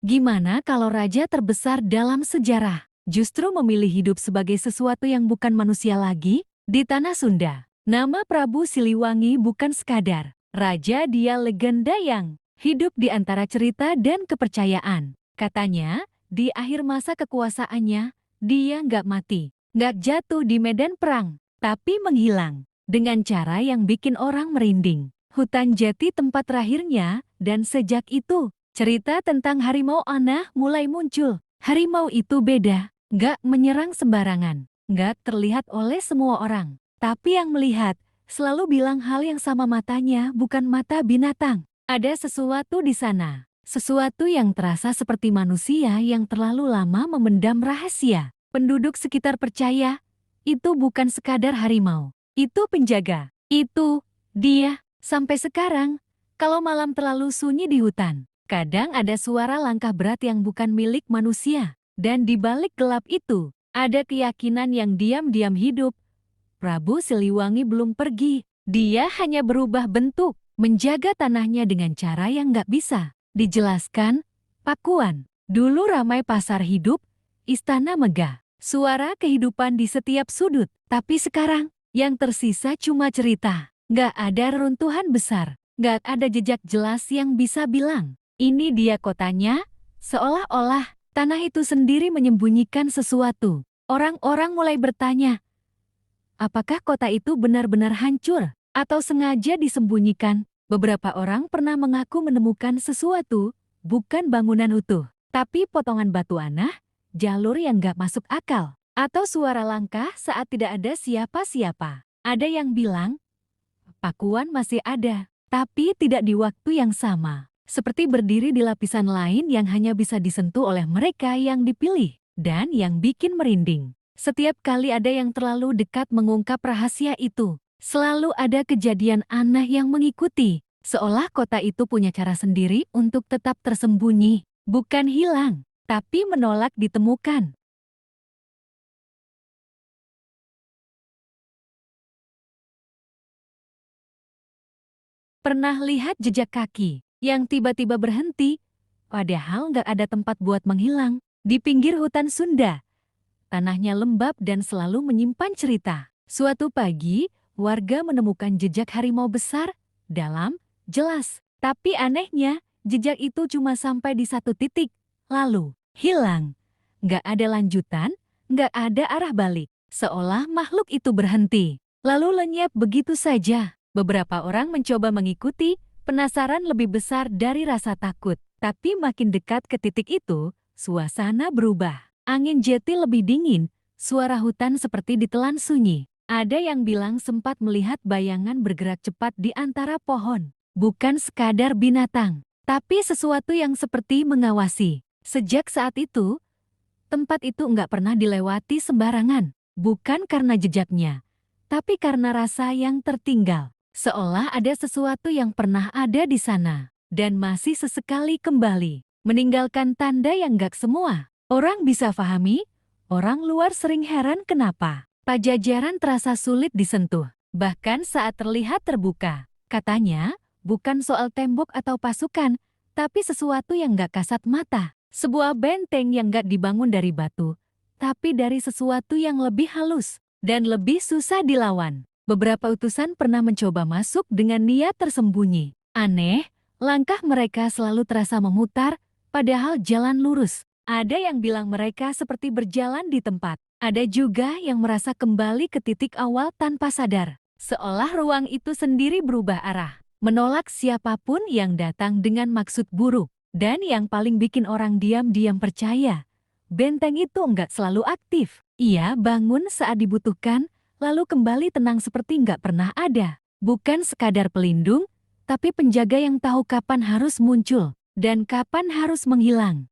Gimana kalau raja terbesar dalam sejarah justru memilih hidup sebagai sesuatu yang bukan manusia lagi? Di tanah Sunda, nama Prabu Siliwangi bukan sekadar raja, dia legenda yang hidup di antara cerita dan kepercayaan. Katanya, di akhir masa kekuasaannya, dia nggak mati, nggak jatuh di medan perang, tapi menghilang dengan cara yang bikin orang merinding. Hutan Jati tempat terakhirnya, dan sejak itu, cerita tentang harimau Anah mulai muncul. Harimau itu beda, nggak menyerang sembarangan, nggak terlihat oleh semua orang. Tapi yang melihat, selalu bilang hal yang sama, matanya bukan mata binatang. Ada sesuatu di sana, sesuatu yang terasa seperti manusia yang terlalu lama memendam rahasia. Penduduk sekitar percaya, itu bukan sekadar harimau, itu penjaga, itu dia. Sampai sekarang, kalau malam terlalu sunyi di hutan, kadang ada suara langkah berat yang bukan milik manusia. Dan di balik gelap itu, ada keyakinan yang diam-diam hidup. Prabu Siliwangi belum pergi. Dia hanya berubah bentuk, menjaga tanahnya dengan cara yang nggak bisa dijelaskan. Pakuan. Dulu ramai pasar hidup, istana megah, suara kehidupan di setiap sudut. Tapi sekarang, yang tersisa cuma cerita. Nggak ada reruntuhan besar, nggak ada jejak jelas yang bisa bilang, ini dia kotanya. Seolah-olah tanah itu sendiri menyembunyikan sesuatu. Orang-orang mulai bertanya, apakah kota itu benar-benar hancur atau sengaja disembunyikan? Beberapa orang pernah mengaku menemukan sesuatu, bukan bangunan utuh, tapi potongan batu anah, jalur yang nggak masuk akal, atau suara langkah saat tidak ada siapa-siapa. Ada yang bilang, pakuan masih ada, tapi tidak di waktu yang sama. Seperti berdiri di lapisan lain yang hanya bisa disentuh oleh mereka yang dipilih. Dan yang bikin merinding, setiap kali ada yang terlalu dekat mengungkap rahasia itu, selalu ada kejadian aneh yang mengikuti. Seolah kota itu punya cara sendiri untuk tetap tersembunyi. Bukan hilang, tapi menolak ditemukan. Pernah lihat jejak kaki yang tiba-tiba berhenti, padahal nggak ada tempat buat menghilang? Di pinggir hutan Sunda, tanahnya lembab dan selalu menyimpan cerita. Suatu pagi, warga menemukan jejak harimau besar, dalam, jelas. Tapi anehnya, jejak itu cuma sampai di satu titik, lalu hilang. Nggak ada lanjutan, nggak ada arah balik. Seolah makhluk itu berhenti, lalu lenyap begitu saja. Beberapa orang mencoba mengikuti, penasaran lebih besar dari rasa takut. Tapi makin dekat ke titik itu, suasana berubah. Angin jeti lebih dingin, suara hutan seperti ditelan sunyi. Ada yang bilang sempat melihat bayangan bergerak cepat di antara pohon. Bukan sekadar binatang, tapi sesuatu yang seperti mengawasi. Sejak saat itu, tempat itu nggak pernah dilewati sembarangan. Bukan karena jejaknya, tapi karena rasa yang tertinggal. Seolah ada sesuatu yang pernah ada di sana, dan masih sesekali kembali, meninggalkan tanda yang gak semua orang bisa pahami. Orang luar sering heran kenapa Pajajaran terasa sulit disentuh, bahkan saat terlihat terbuka. Katanya, bukan soal tembok atau pasukan, tapi sesuatu yang gak kasat mata. Sebuah benteng yang gak dibangun dari batu, tapi dari sesuatu yang lebih halus dan lebih susah dilawan. Beberapa utusan pernah mencoba masuk dengan niat tersembunyi. Aneh, langkah mereka selalu terasa memutar, padahal jalan lurus. Ada yang bilang mereka seperti berjalan di tempat. Ada juga yang merasa kembali ke titik awal tanpa sadar. Seolah ruang itu sendiri berubah arah, menolak siapapun yang datang dengan maksud buruk. Dan yang paling bikin orang diam-diam percaya, benteng itu enggak selalu aktif. Ia bangun saat dibutuhkan, lalu kembali tenang seperti nggak pernah ada. Bukan sekadar pelindung, tapi penjaga yang tahu kapan harus muncul dan kapan harus menghilang.